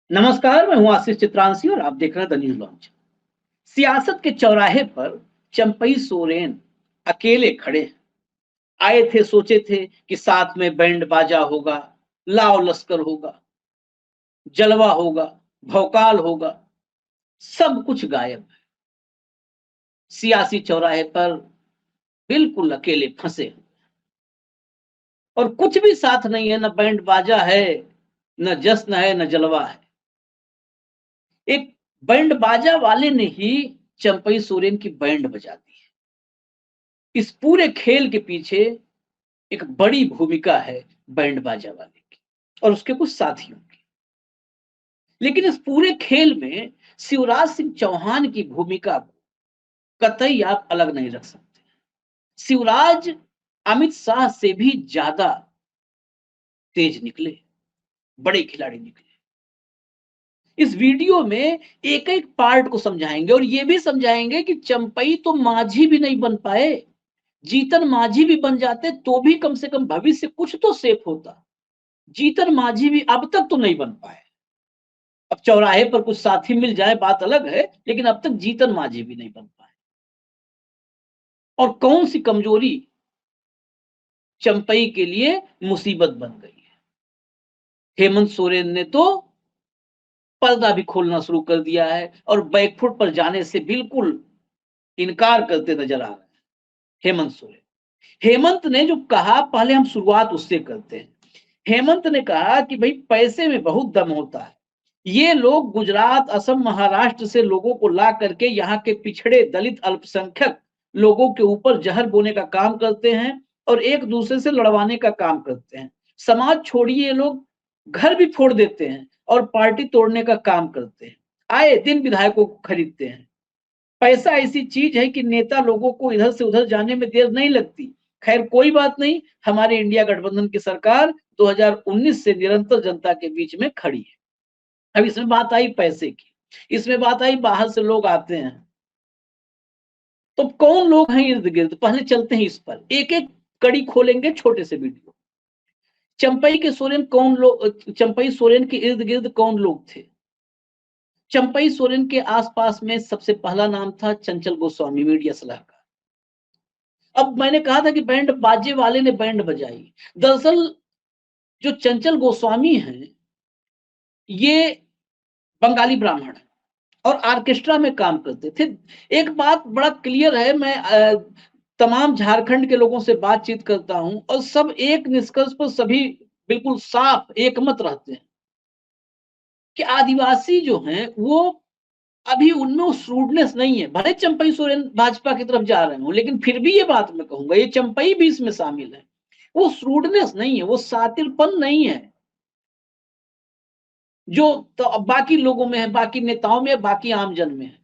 नमस्कार, मैं हूं आशीष चित्रांशी और आप देख रहे हैं द न्यूज लॉन्च। सियासत के चौराहे पर चंपई सोरेन अकेले खड़े हैं। आए थे, सोचे थे कि साथ में बैंड बाजा होगा, लाव लश्कर होगा, जलवा होगा, भौकाल होगा। सब कुछ गायब है। सियासी चौराहे पर बिल्कुल अकेले फंसे हैं। और कुछ भी साथ नहीं है, न बैंड बाजा है, न जश्न है, न जलवा है। एक बैंड बाजा वाले ने ही चंपई सोरेन की बैंड बजा दी है। इस पूरे खेल के पीछे एक बड़ी भूमिका है बैंड बाजा वाले की और उसके कुछ साथियों की। लेकिन इस पूरे खेल में शिवराज सिंह चौहान की भूमिका को कतई आप अलग नहीं रख सकते। शिवराज अमित शाह से भी ज्यादा तेज निकले, बड़े खिलाड़ी निकले। इस वीडियो में एक एक पार्ट को समझाएंगे और ये भी समझाएंगे कि चंपई तो माझी भी नहीं बन पाए। जीतन माझी भी बन जाते तो भी कम से कम भविष्य कुछ तो सेफ होता। जीतन माझी भी अब तक तो नहीं बन पाए। अब चौराहे पर कुछ साथी मिल जाए बात अलग है, लेकिन अब तक जीतन माझी भी नहीं बन पाए। और कौन सी कमजोरी चंपई के लिए मुसीबत बन गई है। हेमंत सोरेन ने तो पर्दा भी खोलना शुरू कर दिया है और बैकफुट पर जाने से बिल्कुल इनकार करते नजर आ रहे हैं हेमंत सोरेन। हेमंत ने जो कहा, पहले हम शुरुआत उससे करते हैं। हेमंत ने कहा कि भाई पैसे में बहुत दम होता है। ये लोग गुजरात, असम, महाराष्ट्र से लोगों को ला करके यहाँ के पिछड़े दलित अल्पसंख्यक लोगों के ऊपर जहर बोने का काम करते हैं और एक दूसरे से लड़वाने का काम करते हैं। समाज छोड़िए, ये लोग घर भी फोड़ देते हैं और पार्टी तोड़ने का काम करते हैं। आए दिन विधायकों को खरीदते हैं। पैसा ऐसी चीज है कि नेता लोगों को इधर से उधर जाने में देर नहीं लगती। खैर कोई बात नहीं, हमारे इंडिया गठबंधन की सरकार 2019 से निरंतर जनता के बीच में खड़ी है। अब इसमें बात आई पैसे की, इसमें बात आई बाहर से लोग आते हैं। तो कौन लोग हैं इर्द गिर्द, पहले चलते हैं इस पर, एक एक कड़ी खोलेंगे छोटे से वीडियो। चंपई के सोरेन कौन लोग, चंपई सोरेन के इर्द गिर्द कौन लोग थे। चंपई सोरेन के आसपास में सबसे पहला नाम था चंचल गोस्वामी, मीडिया सलाहकार। अब मैंने कहा था कि बैंड बाजे वाले ने बैंड बजाई। दरअसल जो चंचल गोस्वामी हैं, ये बंगाली ब्राह्मण है और ऑर्केस्ट्रा में काम करते थे। एक बात बड़ा क्लियर है, मैं तमाम झारखंड के लोगों से बातचीत करता हूं और सब एक निष्कर्ष पर सभी बिल्कुल साफ एकमत रहते हैं कि आदिवासी जो हैं वो अभी उनमें वो श्रूडनेस नहीं है। भले चंपई सोरेन भाजपा की तरफ जा रहे हो, लेकिन फिर भी ये बात मैं कहूंगा, ये चंपई भी इसमें शामिल है। वो श्रूडनेस नहीं है, वो सातिलपन नहीं है जो तो बाकी लोगों में है, बाकी नेताओं में है, बाकी आमजन में है।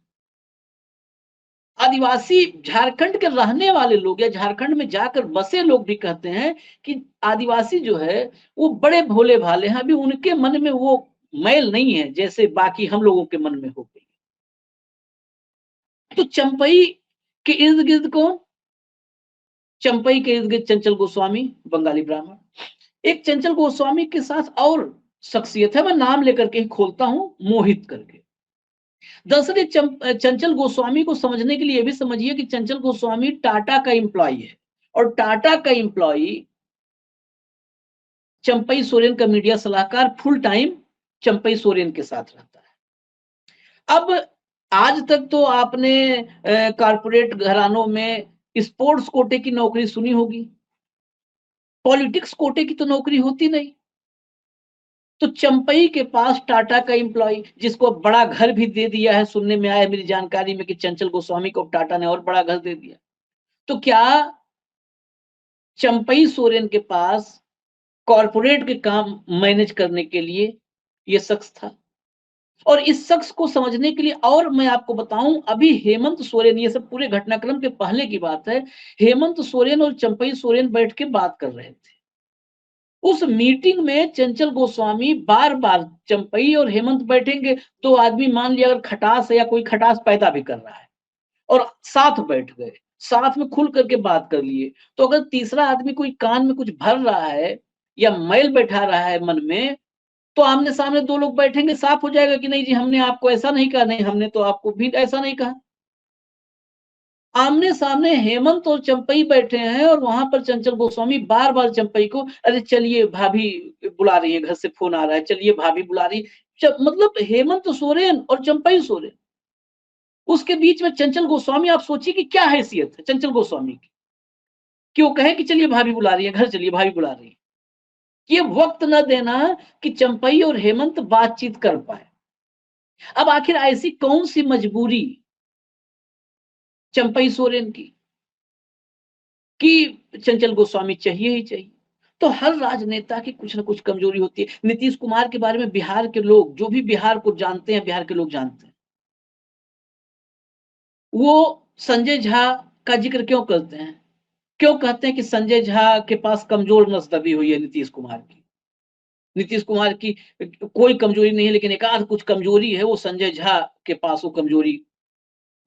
आदिवासी झारखंड के रहने वाले लोग या झारखंड में जाकर बसे लोग भी कहते हैं कि आदिवासी जो है वो बड़े भोले भाले हैं। अभी उनके मन में वो मैल नहीं है जैसे बाकी हम लोगों के मन में हो गई। तो चंपई के इर्द गिर्द कौन, चंपई के इर्द गिर्द चंचल गोस्वामी, बंगाली ब्राह्मण। एक चंचल गोस्वामी के साथ और शख्सियत है, मैं नाम लेकर के ही खोलता हूं, मोहित करके। दरअसल चंचल गोस्वामी को समझने के लिए भी समझिए कि चंचल गोस्वामी टाटा का एम्प्लॉय है और टाटा का एम्प्लॉय चंपई सोरेन का मीडिया सलाहकार फुल टाइम चंपई सोरेन के साथ रहता है। अब आज तक तो आपने कारपोरेट घरानों में स्पोर्ट्स कोटे की नौकरी सुनी होगी, पॉलिटिक्स कोटे की तो नौकरी होती नहीं। तो चंपई के पास टाटा का एम्प्लॉय, जिसको बड़ा घर भी दे दिया है, सुनने में आया मेरी जानकारी में कि चंचल गोस्वामी को टाटा ने और बड़ा घर दे दिया। तो क्या चंपई सोरेन के पास कॉरपोरेट के काम मैनेज करने के लिए यह शख्स था? और इस शख्स को समझने के लिए और मैं आपको बताऊं, अभी हेमंत सोरेन, ये सब पूरे घटनाक्रम के पहले की बात है, हेमंत सोरेन और चंपई सोरेन बैठ के बात कर रहे थे। उस मीटिंग में चंचल गोस्वामी बार बार, चंपई और हेमंत बैठेंगे, दो आदमी मान लिया अगर खटास है या कोई खटास पैदा भी कर रहा है और साथ बैठ गए, साथ में खुल करके बात कर लिए, तो अगर तीसरा आदमी कोई कान में कुछ भर रहा है या मैल बैठा रहा है मन में, तो आमने सामने दो लोग बैठेंगे, साफ हो जाएगा कि नहीं जी हमने आपको ऐसा नहीं कहा, नहीं हमने तो आपको भी ऐसा नहीं कहा। आमने सामने हेमंत और चंपई बैठे हैं और वहां पर चंचल गोस्वामी बार बार चंपई को, अरे चलिए भाभी बुला रही है, घर से फोन आ रहा है, चलिए भाभी बुला रही मतलब हेमंत सोरेन और चंपई सोरेन, उसके बीच में चंचल गोस्वामी, आप सोचिए कि क्या हैसियत है चंचल गोस्वामी की कि वो कहे कि चलिए भाभी बुला रही है, घर चलिए भाभी बुला रही है। ये वक्त न देना कि चंपई और हेमंत बातचीत कर पाए। अब आखिर ऐसी कौन सी मजबूरी चंपई सोरेन की कि चंचल गोस्वामी चाहिए ही चाहिए। तो हर राजनेता की कुछ ना कुछ कमजोरी होती है। नीतीश कुमार के बारे में बिहार के लोग, जो भी बिहार को जानते हैं, बिहार के लोग जानते हैं, वो संजय झा का जिक्र क्यों करते हैं? क्यों कहते हैं कि संजय झा के पास कमजोर नस दबी हुई है नीतीश कुमार की? नीतीश कुमार की कोई कमजोरी नहीं है, लेकिन एक आध कुछ कमजोरी है, वो संजय झा के पास वो कमजोरी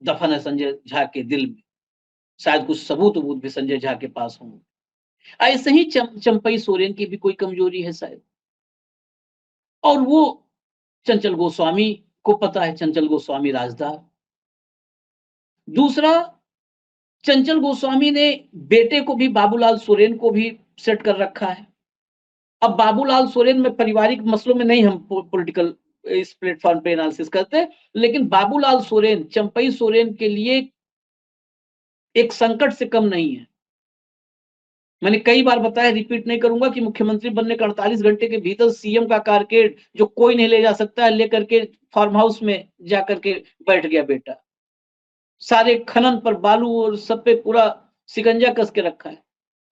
दफन है संजय झा के दिल में। शायद कुछ सबूत वबूत भी संजय झा के पास होंगे। ऐसे ही चंपई सोरेन की भी कोई कमजोरी है शायद, और वो चंचल गोस्वामी को पता है, चंचल गोस्वामी राजदार। दूसरा, चंचल गोस्वामी ने बेटे को भी, बाबूलाल सोरेन को भी सेट कर रखा है। अब बाबूलाल सोरेन में पारिवारिक मसलों में नहीं हम पॉलिटिकल इस प्लेटफॉर्म पे एनालिसिस करते, लेकिन बाबूलाल सोरेन चंपई सोरेन के लिए एक संकट से कम नहीं है। मैंने कई बार बताया, रिपीट नहीं करूंगा, कि मुख्यमंत्री बनने के 48 घंटे के भीतर सीएम का कारकेड जो कोई नहीं ले जा सकता है, लेकर के फार्म हाउस में जाकर के बैठ गया बेटा। सारे खनन पर बालू और सब पे पूरा सिकंजा कस के रखा है,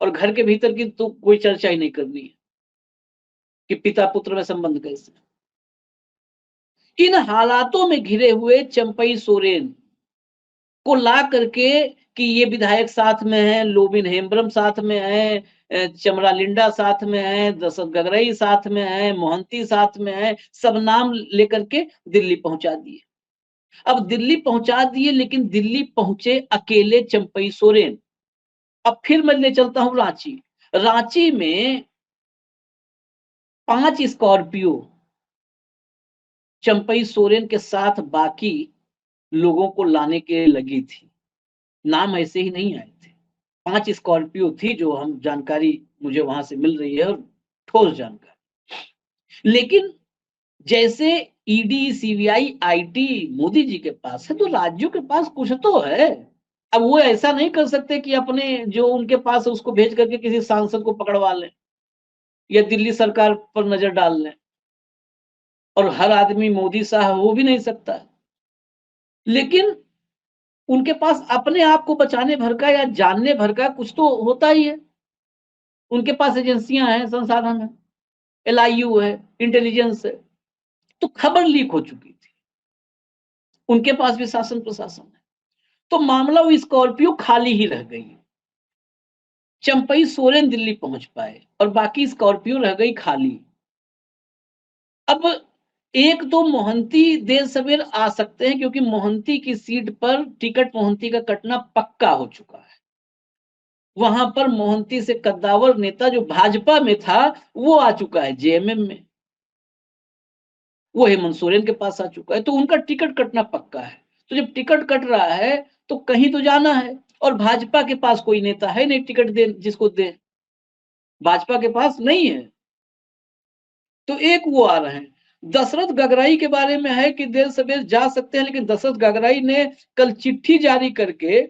और घर के भीतर की तो कोई चर्चा ही नहीं करनी है कि पिता पुत्र में संबंध कैसे। इन हालातों में घिरे हुए चंपई सोरेन को ला करके कि ये विधायक साथ में है, लोबिन हेम्ब्रम साथ में है, चमरा लिंडा साथ में है, दशरथ गगरई साथ में है, मोहंती साथ में है, सब नाम लेकर के दिल्ली पहुंचा दिए। अब दिल्ली पहुंचा दिए, लेकिन दिल्ली पहुंचे अकेले चंपई सोरेन। अब फिर मैं ले चलता हूं रांची। रांची में 5 स्कॉर्पियो चंपई सोरेन के साथ बाकी लोगों को लाने के लगी थी। नाम ऐसे ही नहीं आए थे, 5 स्कॉर्पियो थी, जो हम जानकारी मुझे वहां से मिल रही है, और ठोस जानकारी। लेकिन जैसे ED, CBI, IT Modi ji के पास है, तो राज्यों के पास कुछ तो है। अब वो ऐसा नहीं कर सकते कि अपने जो उनके पास है उसको भेज करके किसी सांसद को पकड़वा लें या दिल्ली सरकार पर नजर डाल लें, और हर आदमी मोदी शाह हो भी नहीं सकता। लेकिन उनके पास अपने आप को बचाने भर का या जानने भर का कुछ तो होता ही है। उनके पास एजेंसियां हैं, संसाधन है, एलआईयू है, इंटेलिजेंस है। तो खबर लीक हो चुकी थी, उनके पास भी शासन प्रशासन है। तो मामला वो स्कॉर्पियो खाली ही रह गई। चंपई सोरेन दिल्ली पहुंच पाए और बाकी स्कॉर्पियो रह गई खाली। अब एक तो मोहंती देर सवेर आ सकते हैं, क्योंकि मोहंती की सीट पर टिकट मोहंती का कटना पक्का हो चुका है। वहां पर मोहंती से कद्दावर नेता जो भाजपा में था, वो आ चुका है जेएमएम में, वो हेमंत सोरेन के पास आ चुका है, तो उनका टिकट कटना पक्का है। तो जब टिकट कट रहा है तो कहीं तो जाना है, और भाजपा के पास कोई नेता है नहीं टिकट दे जिसको दे, भाजपा के पास नहीं है। तो एक वो आ रहे हैं। दशरथ गगराई के बारे में है कि देर सवेर जा सकते हैं, लेकिन दशरथ गगराई ने कल चिट्ठी जारी करके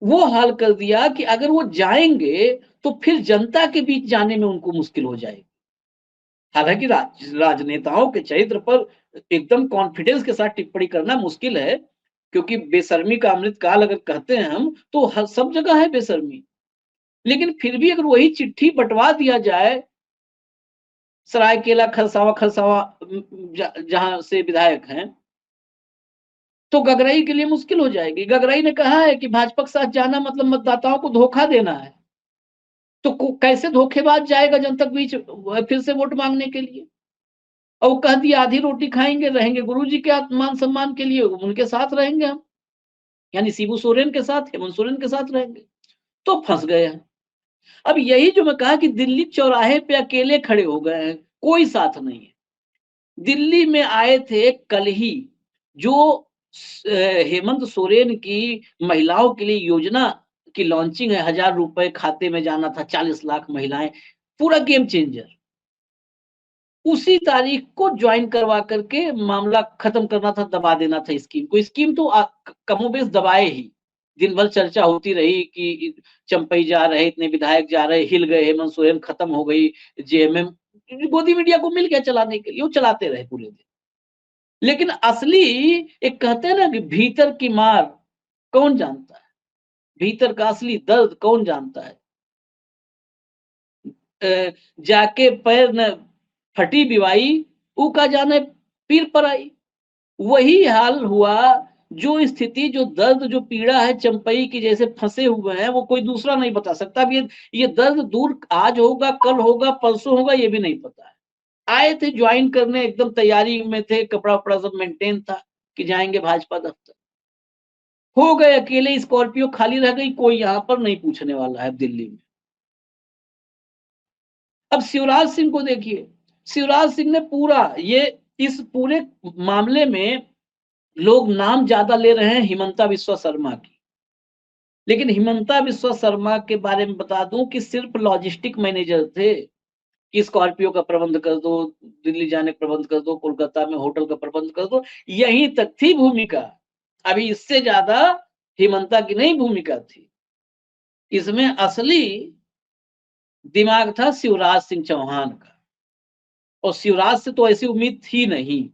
वो हाल कर दिया कि अगर वो जाएंगे तो फिर जनता के बीच जाने में उनको मुश्किल हो जाएगी। हालांकि राजनेताओं के चरित्र पर एकदम कॉन्फिडेंस के साथ टिप्पणी करना मुश्किल है, क्योंकि बेशर्मी का अमृत काल अगर कहते हैं हम, तो हर सब जगह है बेशर्मी। लेकिन फिर भी अगर वही चिट्ठी बंटवा दिया जाए, सरायकेला खरसावा खरसावा जहां से विधायक हैं, तो गगराई के लिए मुश्किल हो जाएगी। गगराई ने कहा है कि भाजपा के साथ जाना मतलब मतदाताओं को धोखा देना है। तो कैसे धोखेबाज जाएगा जनता के बीच फिर से वोट मांगने के लिए? और वो कह दिया आधी रोटी खाएंगे, रहेंगे गुरुजी के मान सम्मान के लिए, उनके साथ रहेंगे हम, यानी शिबू सोरेन के साथ, हेमंत सोरेन के साथ रहेंगे। तो फंस गए हैं। अब यही जो मैं कहा कि दिल्ली चौराहे पे अकेले खड़े हो गए हैं, कोई साथ नहीं है। दिल्ली में आए थे कल ही जो हेमंत सोरेन की महिलाओं के लिए योजना की लॉन्चिंग है, 1000 रुपए खाते में जाना था, 40 लाख महिलाएं, पूरा गेम चेंजर। उसी तारीख को ज्वाइन करवा करके मामला खत्म करना था, दबा देना था स्कीम को। स्कीम तो कमोबेश दबाए ही, दिन भर चर्चा होती रही कि चंपई जा रहे, इतने विधायक जा रहे, हिल गए, हेमंत सोरेन, खत्म हो गई जेएमएम। गोदी मीडिया को मिल गया चलाने के लिए, वो चलाते रहे पूरे दिन। लेकिन असली, एक कहते हैं ना कि भीतर की मार कौन जानता है, भीतर का असली दर्द कौन जानता है। जाके पैर न फटी बिवाई, ऊ का जाने पीर पर आई। वही हाल हुआ। जो स्थिति, जो दर्द, जो पीड़ा है चंपई की, जैसे फंसे हुए हैं, वो कोई दूसरा नहीं बता सकता। अब ये दर्द दूर आज होगा, कल होगा, परसों होगा, ये भी नहीं पता है। आए थे ज्वाइन करने, एकदम तैयारी में थे, कपड़ा वपड़ा सब मेंटेन था कि जाएंगे भाजपा दफ्तर। हो गए अकेले, स्कॉर्पियो खाली रह गई, कोई यहां पर नहीं पूछने वाला है दिल्ली में। अब शिवराज सिंह को देखिए, शिवराज सिंह ने पूरा ये, इस पूरे मामले में लोग नाम ज्यादा ले रहे हैं हिमंता बिस्वा शर्मा की। लेकिन हिमंता बिस्वा शर्मा के बारे में बता दूं कि सिर्फ लॉजिस्टिक मैनेजर थे कि स्कॉर्पियो का प्रबंध कर दो, दिल्ली जाने का प्रबंध कर दो, कोलकाता में होटल का प्रबंध कर दो, यहीं तक थी भूमिका। अभी इससे ज्यादा हिमंता की नहीं भूमिका थी। इसमें असली दिमाग था शिवराज सिंह चौहान का, और शिवराज से तो ऐसी उम्मीद थी नहीं।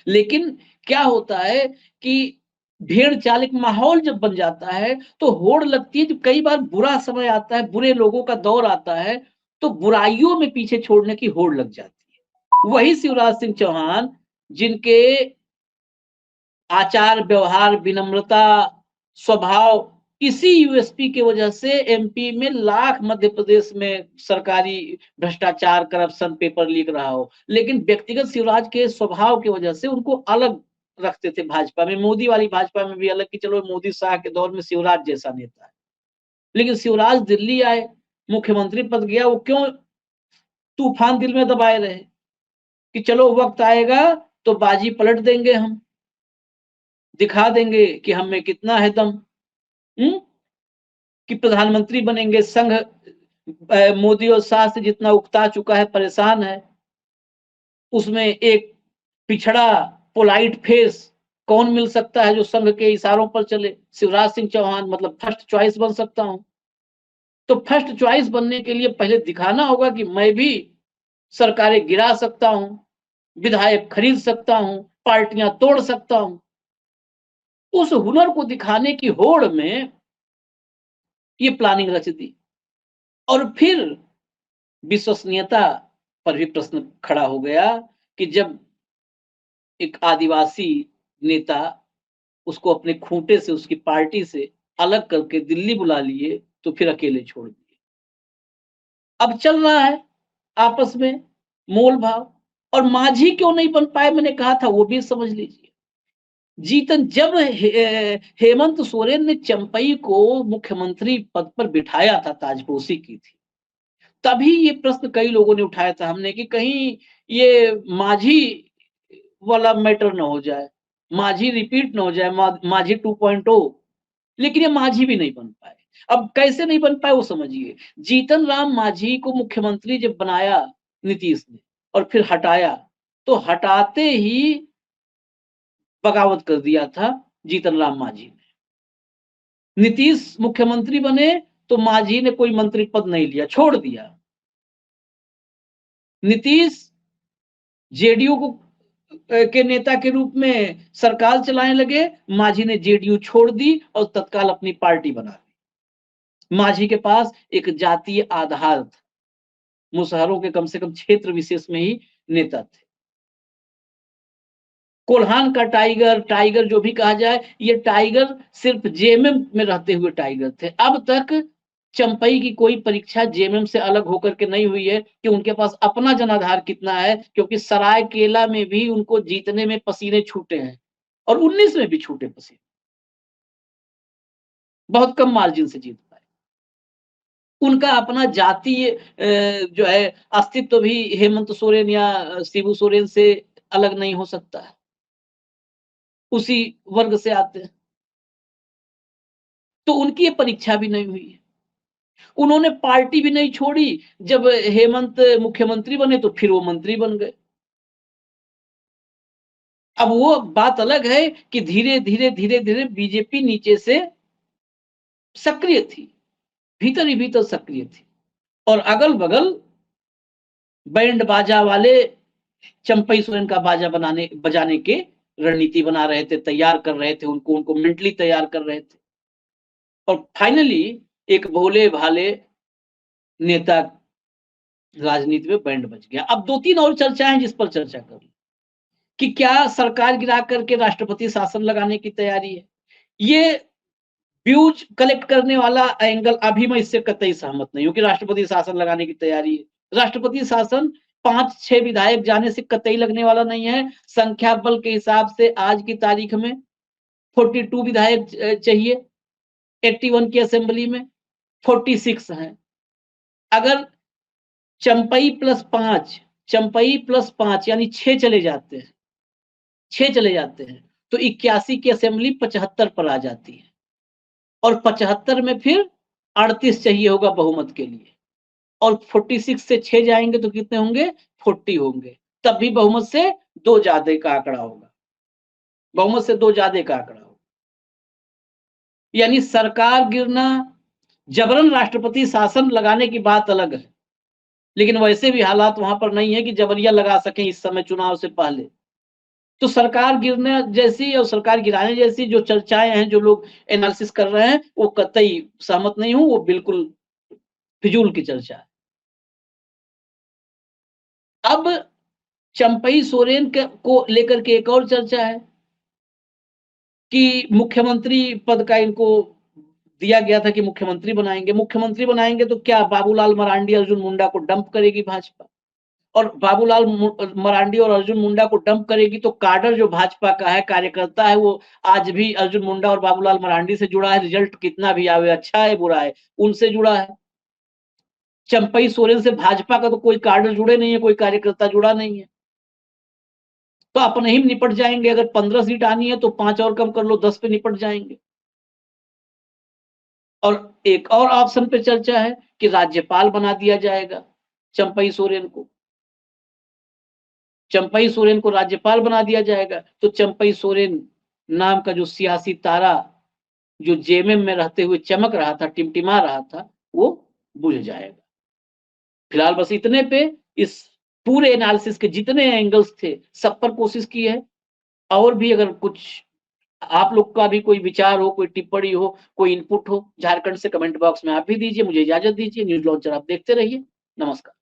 लेकिन क्या होता है कि भेड़ चाल, एक माहौल जब बन जाता है तो होड़ लगती है। जब कई बार बुरा समय आता है, बुरे लोगों का दौर आता है, तो बुराइयों में पीछे छोड़ने की होड़ लग जाती है। वही शिवराज सिंह चौहान, जिनके आचार व्यवहार, विनम्रता, स्वभाव, इसी यूएसपी की वजह से एमपी में लाख, मध्य प्रदेश में सरकारी भ्रष्टाचार, करप्शन, पेपर लीक रहा हो, लेकिन व्यक्तिगत शिवराज के स्वभाव की वजह से उनको अलग रखते थे भाजपा में। मोदी वाली भाजपा में भी अलग, कि चलो मोदी शाह के दौर में शिवराज जैसा नेता है। लेकिन शिवराज दिल्ली आए, मुख्यमंत्री पद गया, वो क्यों तूफान दिल में दबाए रहे कि चलो वक्त आएगा तो बाजी पलट देंगे, हम दिखा देंगे कि हम में कितना है दम। कि प्रधानमंत्री बनेंगे। संघ मोदी और शाह से जितना उकता चुका है, परेशान है, उसमें एक पिछड़ा पोलाइट फेस कौन मिल सकता है जो संघ के इशारों पर चले? शिवराज सिंह चौहान, मतलब फर्स्ट चॉइस बन सकता हूं। तो फर्स्ट चॉइस बनने के लिए पहले दिखाना होगा कि मैं भी सरकारें गिरा सकता हूं, विधायक खरीद सकता हूं, पार्टियां तोड़ सकता हूं। उस हुनर को दिखाने की होड़ में ये प्लानिंग रच दी। और फिर विश्वसनीयता पर भी प्रश्न खड़ा हो गया कि जब एक आदिवासी नेता, उसको अपने खूंटे से, उसकी पार्टी से अलग करके दिल्ली बुला लिए, तो फिर अकेले छोड़ दिए। अब चल रहा है आपस में मोल भाव। और माझी क्यों नहीं बन पाए, मैंने कहा था, वो भी समझ लीजिए। जीतन, जब हेमंत सोरेन ने चंपई को मुख्यमंत्री पद पर बिठाया था, ताजपोशी की थी, तभी ये प्रश्न कई लोगों ने उठाया था हमने, कि कहीं ये माझी वाला मैटर ना हो जाए, माझी रिपीट ना हो जाए, माझी 2.0। लेकिन ये माझी भी नहीं बन पाए। अब कैसे नहीं बन पाए वो समझिए। जीतन राम माझी को मुख्यमंत्री जब बनाया नीतीश ने, और फिर हटाया, तो हटाते ही बगावत कर दिया था जीतन राम माझी ने। नीतीश मुख्यमंत्री बने तो माझी ने कोई मंत्री पद नहीं लिया, छोड़ दिया। नीतीश जेडीयू को के नेता के रूप में सरकार चलाने लगे, माझी ने जेडीयू छोड़ दी और तत्काल अपनी पार्टी बना ली। माझी के पास एक जातीय आधार था, मुसहरों के कम से कम क्षेत्र विशेष में ही नेता थे। कोल्हान का टाइगर, टाइगर जो भी कहा जाए, ये टाइगर सिर्फ जेएमएम में रहते हुए टाइगर थे। अब तक चंपई की कोई परीक्षा जेएमएम से अलग होकर के नहीं हुई है कि उनके पास अपना जनाधार कितना है, क्योंकि सरायकेला में भी उनको जीतने में पसीने छूटे हैं, और 19 में भी छूटे पसीने, बहुत कम मार्जिन से जीत पाए। उनका अपना जातीय जो है अस्तित्व भी हेमंत सोरेन या शिबू सोरेन से अलग नहीं हो सकता है। उसी वर्ग से आते हैं। तो उनकी ये परीक्षा भी नहीं हुई है। उन्होंने पार्टी भी नहीं छोड़ी, जब हेमंत मुख्यमंत्री बने तो फिर वो मंत्री बन गए। अब वो बात अलग है कि धीरे-धीरे बीजेपी नीचे से सक्रिय थी, भीतर ही भीतर सक्रिय थी और अगल-बगल बैंड बाजा वाले चंपई सोरेन का बाजा बजाने के रणनीति बना रहे थे, तैयार कर रहे थे, उनको मेंटली तैयार कर रहे थे। और फाइनली एक भोले-भाले नेता राजनीति में बैंड बज गया। अब 2-3 और चर्चाएँ जिस पर चर्चा करूँ कि क्या सरकार गिरा करके राष्ट्रपति शासन लगाने की तैयारी है? ये व्यूज कलेक्ट करने वाला एंगल अभी मैं इससे कतई सहमत नहीं हूँ कि राष्ट्रपति शासन लगाने की तैयारी है। राष्ट्रपति शासन 5-6 विधायक जाने से कतई लगने वाला नहीं है। संख्या बल के हिसाब से आज की तारीख में 42 विधायक चाहिए, 81 की असेंबली में 46 हैं। अगर चंपई प्लस 5 यानी 6 चले जाते हैं, 6 चले जाते हैं, तो 81 की असेंबली 75 पर आ जाती है और 75 में फिर 38 चाहिए होगा बहुमत के लिए और 46 से 6 जाएंगे तो कितने होंगे? 40 होंगे। तब भी बहुमत से 2 ज्यादा का आंकड़ा होगा, बहुमत से 2 ज्यादा का आंकड़ा होगा। यानी सरकार गिरना, जबरन राष्ट्रपति शासन लगाने की बात अलग है, लेकिन वैसे भी हालात वहां पर नहीं है कि जबरिया लगा सकें इस समय चुनाव से पहले। तो सरकार गिरने जैसी और सरकार गिराने जैसी जो चर्चाएं हैं, जो लोग एनालिसिस कर रहे हैं, वो कतई सहमत नहीं हूं, वो बिल्कुल फिजूल की चर्चा है। अब चंपई सोरेन को लेकर के एक और चर्चा है कि मुख्यमंत्री पद का इनको दिया गया था कि मुख्यमंत्री बनाएंगे तो क्या बाबूलाल मरांडी, अर्जुन मुंडा को डंप करेगी भाजपा? और बाबूलाल मरांडी और अर्जुन मुंडा को डंप करेगी तो काडर जो भाजपा का है, कार्यकर्ता है, वो आज भी अर्जुन मुंडा और बाबूलाल मरांडी से जुड़ा है। रिजल्ट कितना भी आवे, अच्छा है बुरा है, उनसे जुड़ा है। चंपई सोरेन से भाजपा का तो कोई काडर जुड़े नहीं है, कोई कार्यकर्ता जुड़ा नहीं है। तो अपने ही निपट जाएंगे। अगर 15 सीट आनी है तो 5 और कम कर लो, 10 पे निपट जाएंगे। और एक और ऑप्शन पे चर्चा है कि राज्यपाल बना दिया जाएगा चंपई सोरेन को। चंपई सोरेन को राज्यपाल बना दिया जाएगा तो चंपई सोरेन नाम का जो सियासी तारा जो जेएमएम में रहते हुए चमक रहा था, टिमटिमा रहा था, वो बुझ जाएगा। फिलहाल बस इतने पे इस पूरे एनालिसिस के जितने एंगल्स थे सब पर कोशिश की है। और भी अगर कुछ आप लोग का भी कोई विचार हो, कोई टिप्पणी हो, कोई इनपुट हो झारखंड से, कमेंट बॉक्स में आप भी दीजिए। मुझे इजाजत दीजिए। न्यूज लॉन्चर आप देखते रहिए। नमस्कार।